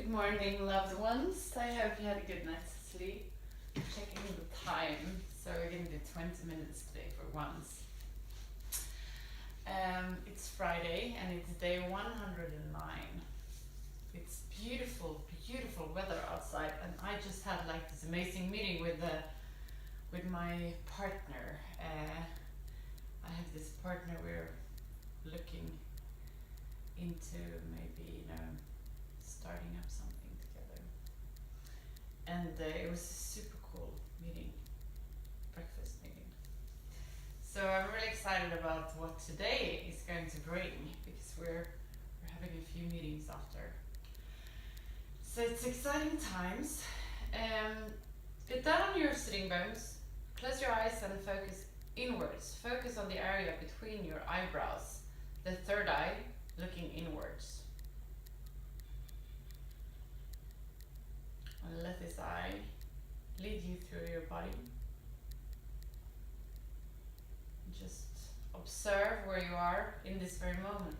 Good morning, loved ones. I hope you had a good night's sleep. Checking the time, so we're going to do 20 minutes today for once. It's Friday and it's day 109. It's beautiful, beautiful weather outside, and I just had like this amazing meeting with my partner. I have this partner we're looking into maybe starting up something together, and it was a super cool meeting, breakfast meeting. So I'm really excited about what today is going to bring, because we're having a few meetings after. So it's exciting times. Get down on your sitting bones, close your eyes and focus inwards. Focus on the area between your eyebrows, the third eye looking inwards. And let this eye lead you through your body. Just observe where you are in this very moment.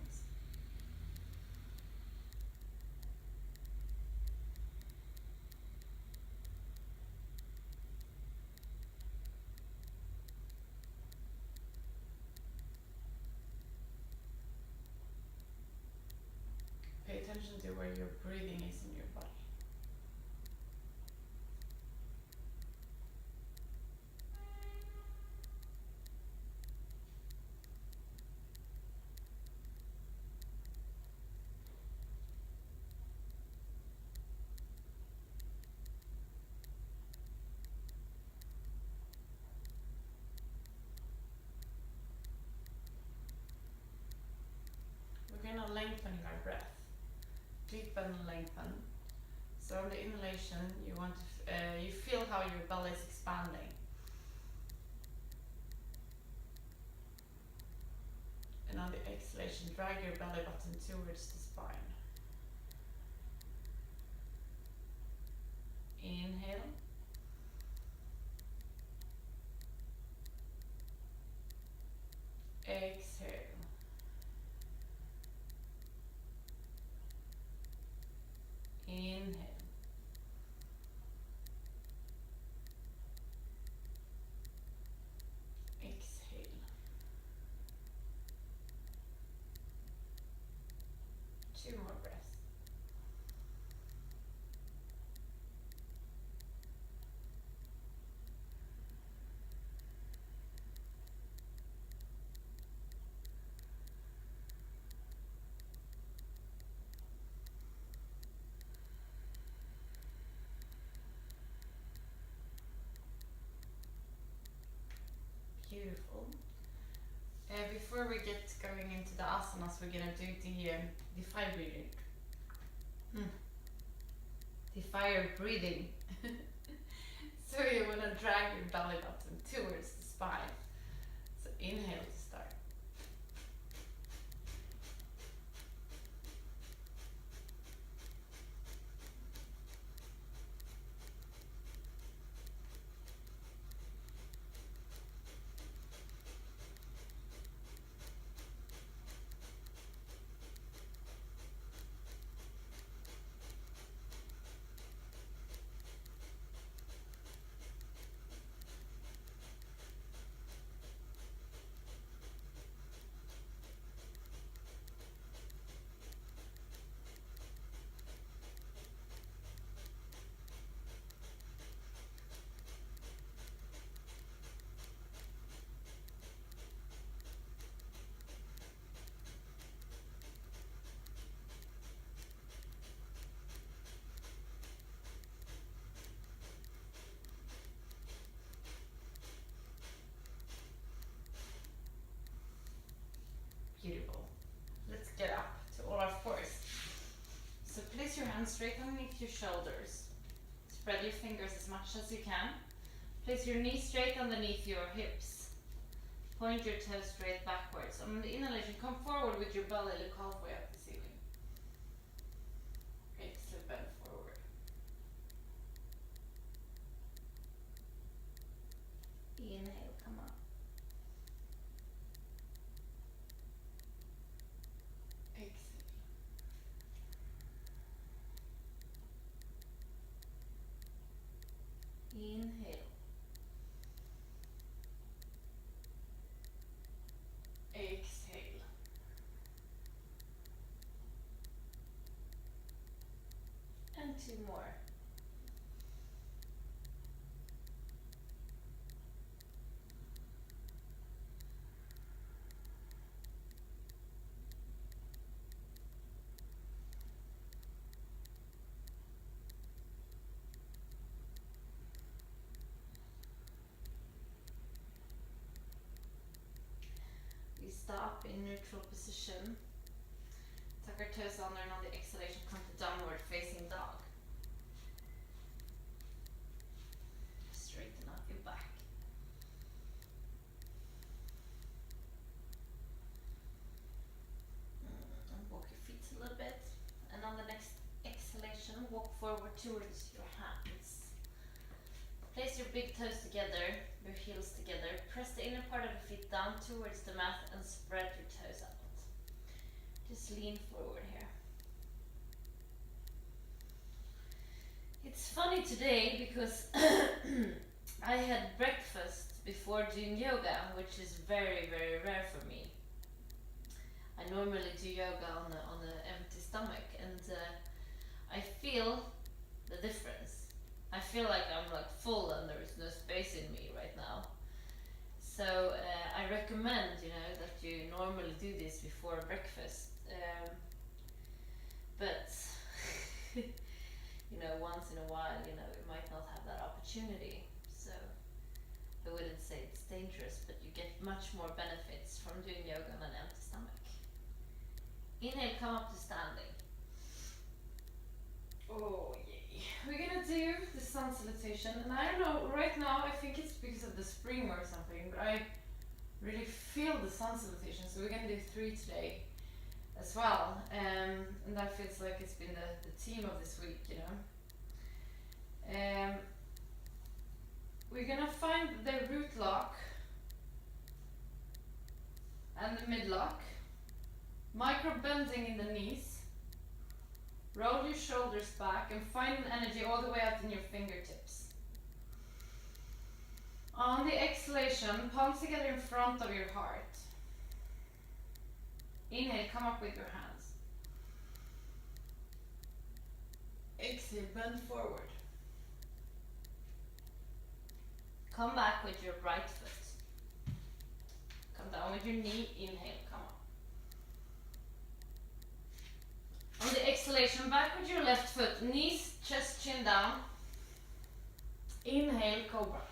Pay attention to where your breathing is in your body. We're going to lengthen our breath. Deepen and lengthen. So on the inhalation, you want to you feel how your belly is expanding. And on the exhalation, drag your belly button towards the spine. Inhale. Exhale. Inhale. Exhale. Two more breaths. Beautiful. Before we get going into the asanas, we're gonna do the fire breathing. The fire breathing. So you wanna drag your belly button towards the spine. So inhale to start. Beautiful. Let's get up to all our fours. So place your hands straight underneath your shoulders. Spread your fingers as much as you can. Place your knees straight underneath your hips. Point your toes straight backwards. On the inhalation, come forward with your belly, look halfway up the ceiling. Exhale, bend forward. Inhale, come up. Exhale. 2 more. We stop in neutral position. Tuck our toes under, and on the exhalation come to downward facing dog. Straighten up your back. And walk your feet a little bit. And on the next exhalation, walk forward towards your hands. Place your big toes together, your heels together. Press the inner part of the feet down towards the mat and spread your toes out. Just lean forward here. It's funny today because I had breakfast before doing yoga, which is very, very rare for me. I normally do yoga on the empty stomach, and I feel the difference. I feel like I'm like full and there is no space in me right now. So I recommend, that you normally do this before breakfast. But once in a while, you might not have that opportunity. So I wouldn't say it's dangerous, but you get much more benefits from doing yoga on an empty stomach. Inhale, come up to standing. Oh yay. We're gonna do the sun salutation, and I don't know, right now I think it's because of the spring or something, but I really feel the sun salutation, so we're gonna do 3 today as well. And that feels like it's been the theme of this week, we're gonna find the root lock and the mid lock. Micro bending in the knees. Roll your shoulders back and find an energy all the way out in your fingertips. On the exhalation, palms together in front of your heart. Inhale, come up with your hands. Exhale, bend forward. Come back with your right foot. Come down with your knee, inhale, come up. On the exhalation, back with your left foot, knees, chest, chin down. Inhale, cobra.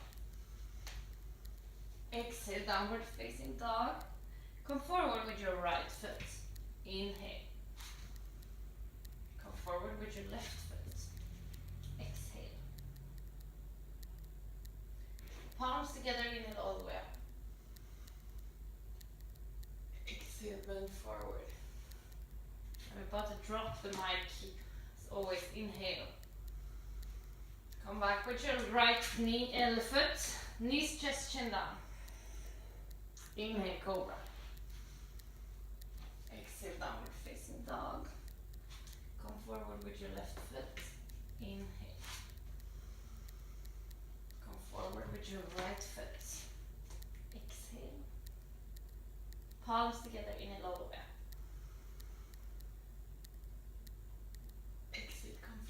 Exhale, downward facing dog. Come forward with your right foot. Inhale. Come forward with your left foot. Exhale. Palms together, inhale all the way up. Exhale, bend forward. I'm about to drop the mic, as always, inhale. Come back with your right knee and foot, knees, chest, chin down. Inhale, cobra. Exhale, downward facing dog. Come forward with your left foot, inhale. Come forward with your right foot, exhale. Palms together, inhale all the way up.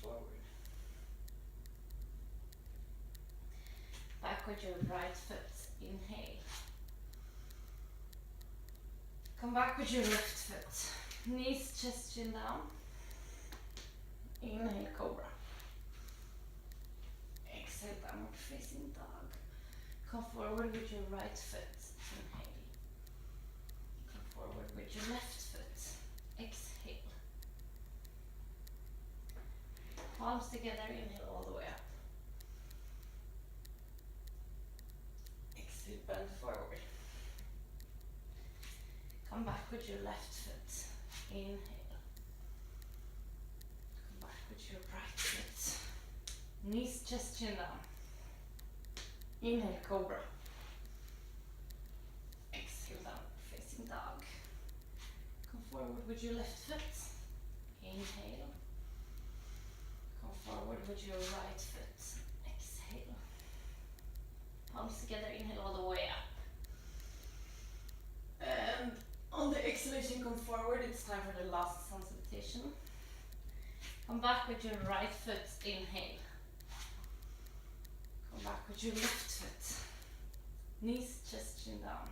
Forward. Back with your right foot, inhale. Come back with your left foot, knees, chest, chin down. Inhale, cobra. Exhale, downward facing dog. Come forward with your right foot, inhale. Come forward with your left foot, exhale. Palms together, inhale all the way up. Exhale, bend forward. Come back with your left foot. Inhale. Come back with your right foot. Knees, chest, chin down. Inhale, cobra. Exhale, down, facing dog. Come forward with your left foot. Inhale. Forward with your right foot. Exhale. Palms together, inhale all the way up. And on the exhalation, come forward. It's time for the last sun salutation. Come back with your right foot, inhale. Come back with your left foot. Knees, chest, chin down.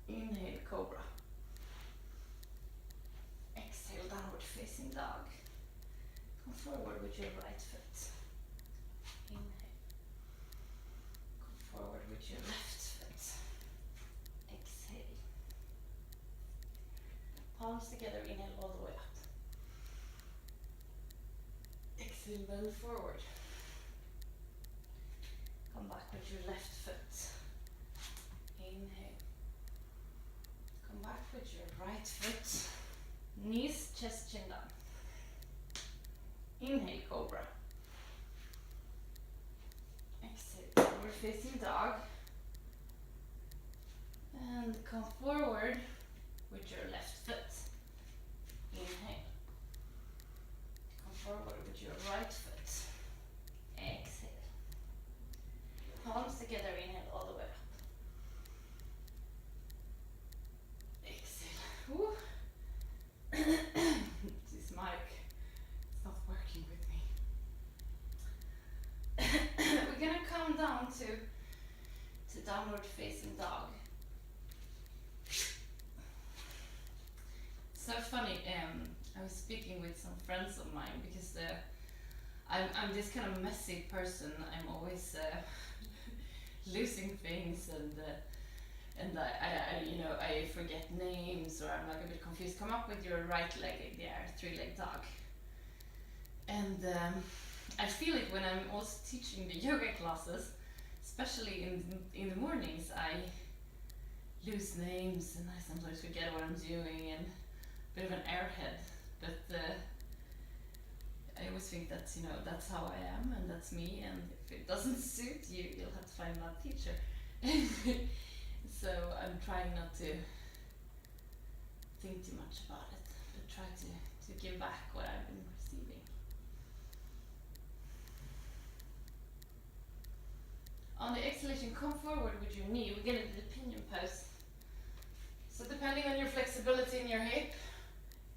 Inhale, cobra. Exhale, downward facing dog. Come forward with your right foot. Inhale. Come forward with your left foot. Exhale. Palms together, inhale all the way up. Exhale, bend forward. Come back with your left foot. Inhale. Come back with your right foot. Knees, chest, chin down. Inhale, cobra. Exhale, downward facing dog. And come forward with your left foot. Inhale. Come forward with your right foot. Exhale. Palms together, inhale all the way up. Exhale. Woo. This mic is not working with me. We're gonna come down to downward facing dog. So funny, I was speaking with some friends of mine because I'm this kind of messy person. I'm always losing things and I forget names, or I'm like a bit confused. Come up with your right leg in the air, three-leg dog. And I feel it when I'm also teaching the yoga classes, especially in the mornings. I lose names and I sometimes forget what I'm doing, and a bit of an airhead. But I always think that's that's how I am and that's me. And if it doesn't suit you, you'll have to find another teacher. So I'm trying not to think too much about it, but try to give back what I've been receiving. On the exhalation, come forward with your knee. We're going to do the pinion pose. So depending on your flexibility in your hip,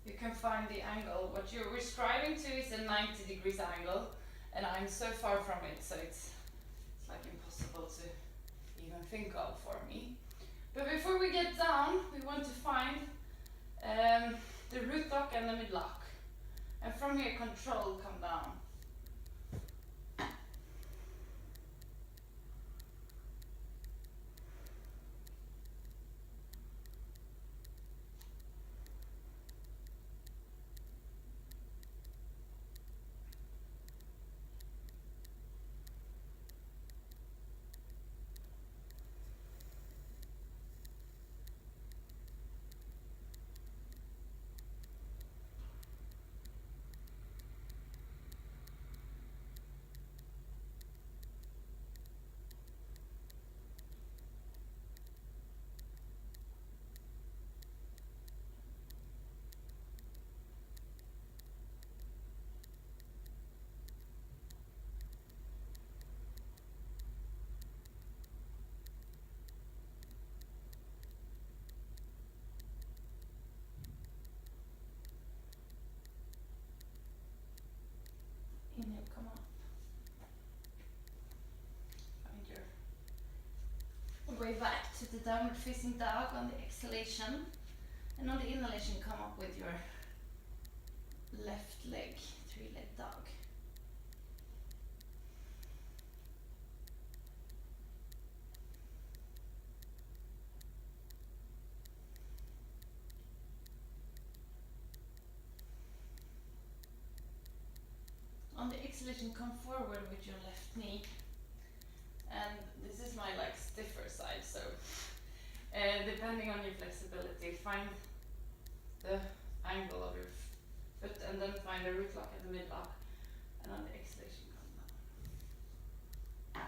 you can find the angle. What we're striving to is a 90 degrees angle, and I'm so far from it, so it's like impossible to even think of for me. But before we get down, we want to find the root lock and the mid lock. And from here, control, come down. Inhale, come up. Find your way back to the downward facing dog on the exhalation. And on the inhalation, come up with your left leg, three-leg dog. On the exhalation, come forward with your left knee. And this is my stiffer side, so depending on your flexibility, find the angle of your foot and then find the root lock and the mid lock. And on the exhalation, come down.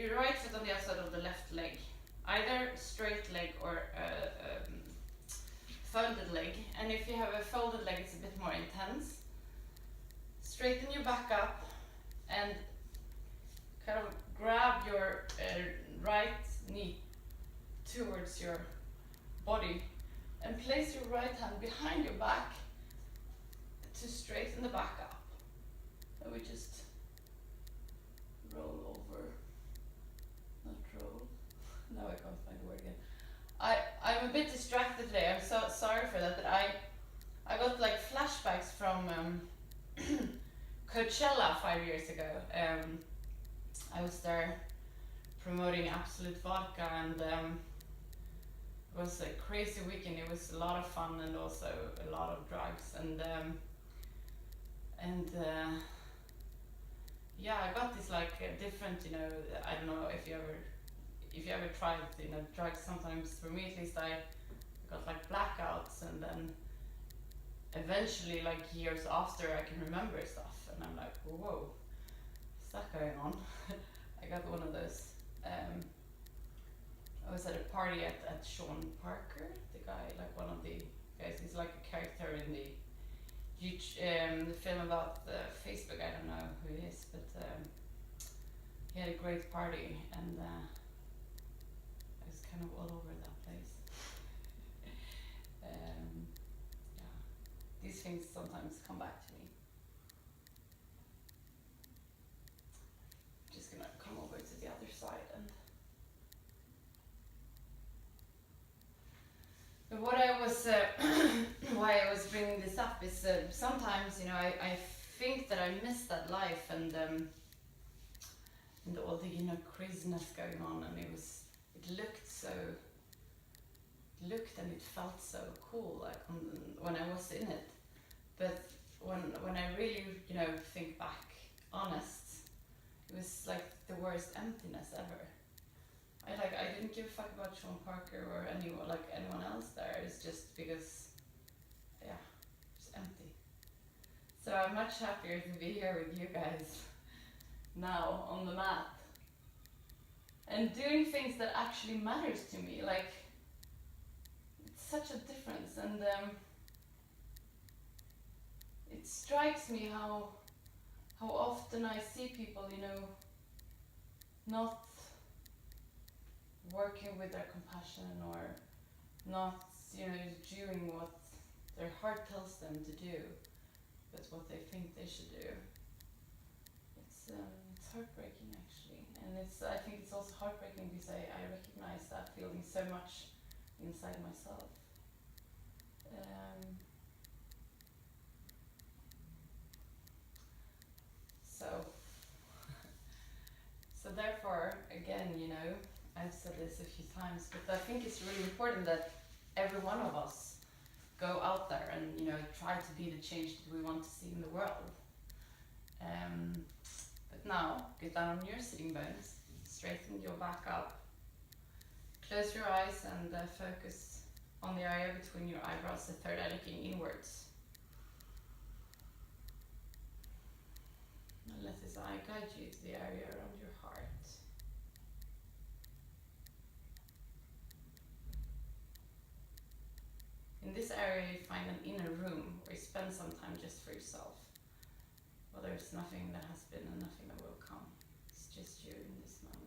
your right foot on the outside of the left leg, either straight leg or folded leg. And if you have a folded leg, it's a bit more intense. Straighten your back up and kind of grab your right knee towards your body and place your right hand behind your back to straighten the back up. And we just roll over, not roll, now I can't find the word again. I'm a bit distracted today, I'm so sorry for that, but I got like flashbacks from Coachella 5 years ago. I was there promoting Absolute Vodka, and it was a crazy weekend. It was a lot of fun and also a lot of drugs, and yeah, I got this like different, you know, I don't know if you ever tried, you know, drugs. Sometimes, for me at least, I got like blackouts, and then eventually, like years after, I can remember stuff, and I'm like, whoa, what's that going on? I got one of those. I was at a party at Sean Parker, the guy, like one of the guys. He's like a character in the the film about Facebook. I don't know who he is, but he had a great party, and I was kind of all over that place. Yeah, these things sometimes come back to me. I'm just gonna come over to the other side and. But what I was, why I was bringing this up is sometimes, you know, I think that I missed that life, and all the, you know, craziness going on, and it looked and it felt so cool, like when I was in it. But when I really, you know, think back, honest, it was like the worst emptiness ever. I didn't give a fuck about Sean Parker or anyone else there. It's just because, yeah, it's empty. So I'm much happier to be here with you guys now on the mat and doing things that actually matters to me. Like, it's such a difference, and it strikes me how often I see people, you know, not working with their compassion, or not, you know, doing what their heart tells them to do, but what they think they should do. It's heartbreaking, actually, and I think it's also heartbreaking because I recognize that feeling so much inside myself. So therefore, again, you know, I've said this a few times, but I think it's really important that every one of us go out there and, you know, try to be the change that we want to see in the world. But now, get down on your sitting bones, straighten your back up, close your eyes, and focus on the area between your eyebrows, the third eye, looking inwards. And let this eye guide you to the area around your heart. In this area, you find an inner room where you spend some time just for yourself. Well, there's nothing that has been and nothing that will come. It's just you in this moment.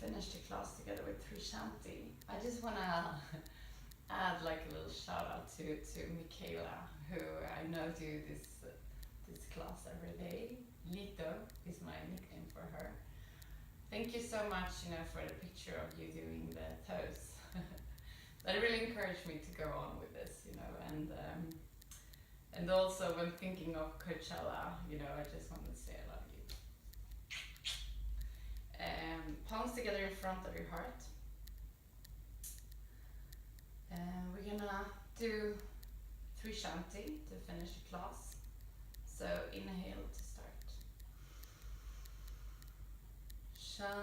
finish the class together with Three Shanti. I just wanna add like a little shout out to Michaela, who I know do this class every day. Lito is my nickname for her. Thank you so much, for the picture of you doing the toes. That really encouraged me to go on with this, and also when thinking of Coachella, I just want to say I love you. Palms together in front of your heart. We're gonna do Three Shanti to finish the class. So inhale to start. Shanti,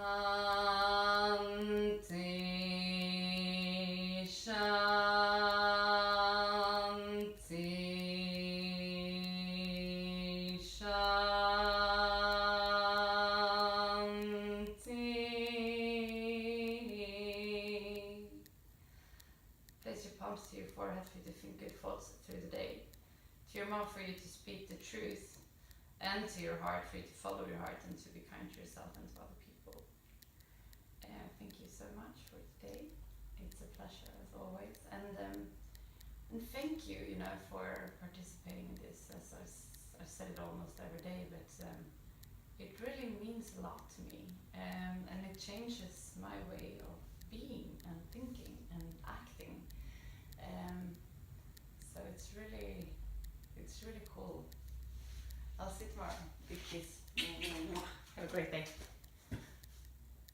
Shanti, Shanti. Place your palms to your forehead for you to think good thoughts through the day. To your mouth for you to speak the truth. And to your heart for you to follow your heart and to be kind to yourself and to other people. Thank you so much for today. It's a pleasure as always. And thank you, for participating in this. As I've said it almost every day, but it really means a lot to me. And it changes my way of being and thinking and acting. So it's really cool. I'll see you tomorrow. Big kiss. Have a great day.